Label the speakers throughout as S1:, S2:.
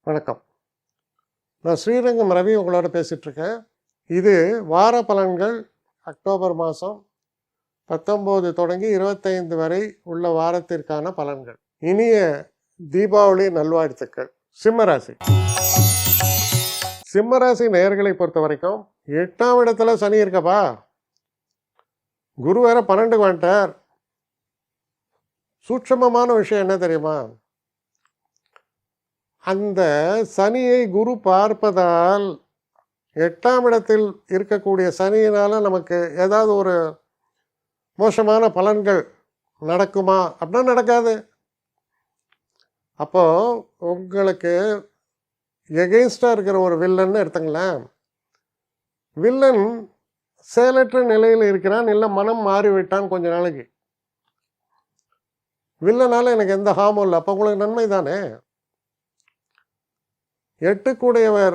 S1: வணக்கம். நான் ஸ்ரீரங்கம் ரவி உங்களோட பேசிகிட்ருக்கேன். இது வார பலன்கள் அக்டோபர் மாதம் 19 தொடங்கி 25 வரை உள்ள வாரத்திற்கான பலன்கள். இனிய தீபாவளி நல்வாழ்த்துக்கள். சிம்மராசி. சிம்மராசி நேயர்களை பொறுத்த வரைக்கும் 8ஆம் இடத்துல சனி இருக்கப்பா. குரு வேற 12க்கு வந்துட்டார். சூட்சமமான விஷயம் என்ன தெரியுமா? அந்த சனியை குரு பார்ப்பதால் 8ஆம் இடத்தில் இருக்கக்கூடிய சனியினால் நமக்கு ஏதாவது ஒரு மோசமான பலன்கள் நடக்குமா அப்படின்னா நடக்காது. அப்போது உங்களுக்கு எகெயின்ஸ்டாக இருக்கிற ஒரு வில்லன்னு எடுத்துங்களேன். வில்லன் செயலற்ற நிலையில் இருக்கிறான், இல்லை மனம் மாறிவிட்டான் கொஞ்ச நாளைக்கு. வில்லனால் எனக்கு எந்த ஹார்மும் இல்லை, அப்போ உங்களுக்கு நன்மை தானே. 8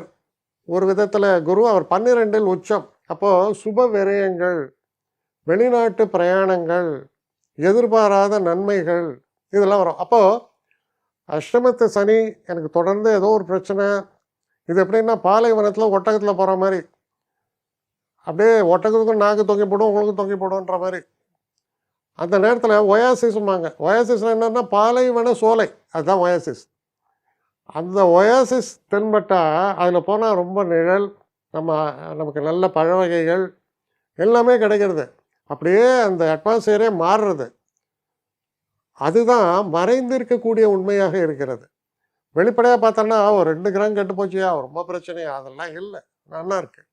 S1: ஒரு விதத்தில் குரு, அவர் 12 உச்சம். அப்போது சுப விரயங்கள், வெளிநாட்டு பிரயாணங்கள், எதிர்பாராத நன்மைகள் இதெல்லாம் வரும். அப்போது அஷ்டமத்து சனி எனக்கு தொடர்ந்து ஏதோ ஒரு பிரச்சனை. இது எப்படின்னா பாலைவனத்தில் ஒட்டகத்தில் போகிற மாதிரி, அப்படியே ஒட்டகத்துக்கும் நாக்கு தொங்கி போடும், உங்களுக்கும் தொங்கி போடும்ன்ற மாதிரி. அந்த நேரத்தில் ஒயாசிஸ்மாங்க. ஒயாசிஸ்னால் என்னென்னா பாலைவன சோலை, அதுதான் ஒயாசிஸ். அந்த ஒயாசிஸ் தென்பட்டால் அதில் போனால் ரொம்ப நிழல், நமக்கு நல்ல பழ வகைகள் எல்லாமே கிடைக்கிறது. அப்படியே அந்த அட்மாஸ்பியரே மாறுறது. அதுதான் மறைந்திருக்கக்கூடிய உண்மையாக இருக்கிறது. வெளிப்படையாக பார்த்தோன்னா ஒரு 2 கிராம் கெட்டு போச்சியா, ரொம்ப பிரச்சனையா, அதெல்லாம் இல்லை, நல்லா இருக்குது.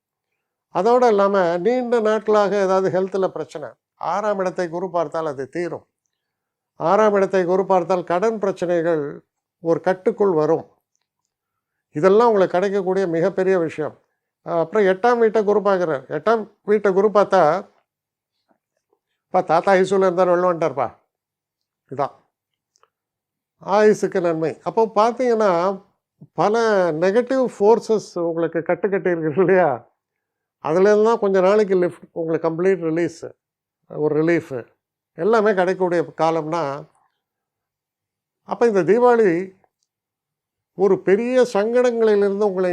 S1: அதோடு இல்லாமல் நீண்ட நாட்களாக ஏதாவது ஹெல்த்தில் பிரச்சனை, 6ஆம் இடத்தை குரு பார்த்தால் அது தீரும். 6ஆம் இடத்தை குரு பார்த்தால் கடன் பிரச்சனைகள் ஒரு கட்டுக்குள் வரும். இதெல்லாம் உங்களுக்கு கிடைக்கக்கூடிய மிகப்பெரிய விஷயம். அப்புறம் 8ஆம் வீட்டை குரு பார்க்குறார். 8ஆம் வீட்டை குரு பார்த்தா தாத்தா ஐசூவில் இருந்தார், வெளில வந்துட்டார்ப்பா. இதுதான் ஆயுசுக்கு நன்மை. அப்போ பார்த்தீங்கன்னா பல நெகட்டிவ் ஃபோர்ஸஸ் உங்களுக்கு கட்டி இருக்குது இல்லையா, அதுலேருந்துதான் கொஞ்சம் நாளைக்கு லிஃப்ட், உங்களுக்கு கம்ப்ளீட் ரிலீஸு, ஒரு ரிலீஃபு எல்லாமே கிடைக்கக்கூடிய காலம்னா. அப்போ இந்த தீபாவளி ஒரு பெரிய சங்கடங்களிலிருந்து உங்களை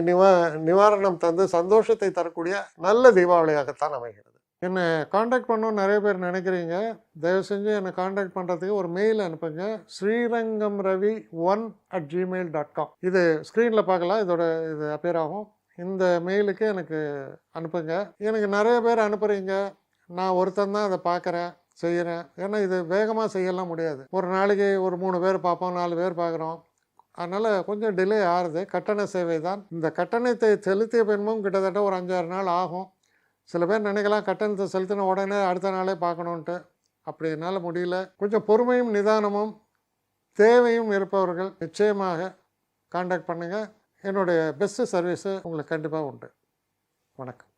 S1: நிவாரணம் தந்து சந்தோஷத்தை தரக்கூடிய நல்ல தீபாவளியாகத்தான் அமைகிறது. என்னை காண்டாக்ட் பண்ணணும்னு நிறைய பேர் நினைக்கிறீங்க. தயவு செஞ்சு என்னை காண்டாக்ட் பண்ணுறதுக்கு ஒரு மெயில் அனுப்புங்க. srirangamravi1@gmail.com. இது ஸ்க்ரீனில் பார்க்கலாம், இது அப்பியர் ஆகும். இந்த மெயிலுக்கு எனக்கு அனுப்புங்க. எனக்கு நிறைய பேர் அனுப்புகிறீங்க, நான் ஒருத்தன் தான் அதை பார்க்குறேன், செய்கிறேன். ஏன்னா இது வேகமாக செய்யலாம் முடியாது. ஒரு நாளைக்கு ஒரு 3 பேர் பார்ப்போம், 4 பேர் பார்க்குறோம். அதனால் கொஞ்சம் டிலே ஆகுது. கட்டண சேவை தான். இந்த கட்டணத்தை செலுத்திய பின்பும் கிட்டத்தட்ட ஒரு 5-6 நாள் ஆகும். சில பேர் நினைக்கலாம் கட்டணத்தை செலுத்தின உடனே அடுத்த நாளே பார்க்கணுன்ட்டு. அப்படி என்னால் முடியல. கொஞ்சம் பொறுமையும் நிதானமும் தேவையும் இருப்பவர்கள் நிச்சயமாக காண்டாக்ட் பண்ணுங்கள். என்னுடைய பெஸ்ட்டு சர்வீஸு உங்களுக்கு கண்டிப்பாக உண்டு. வணக்கம்.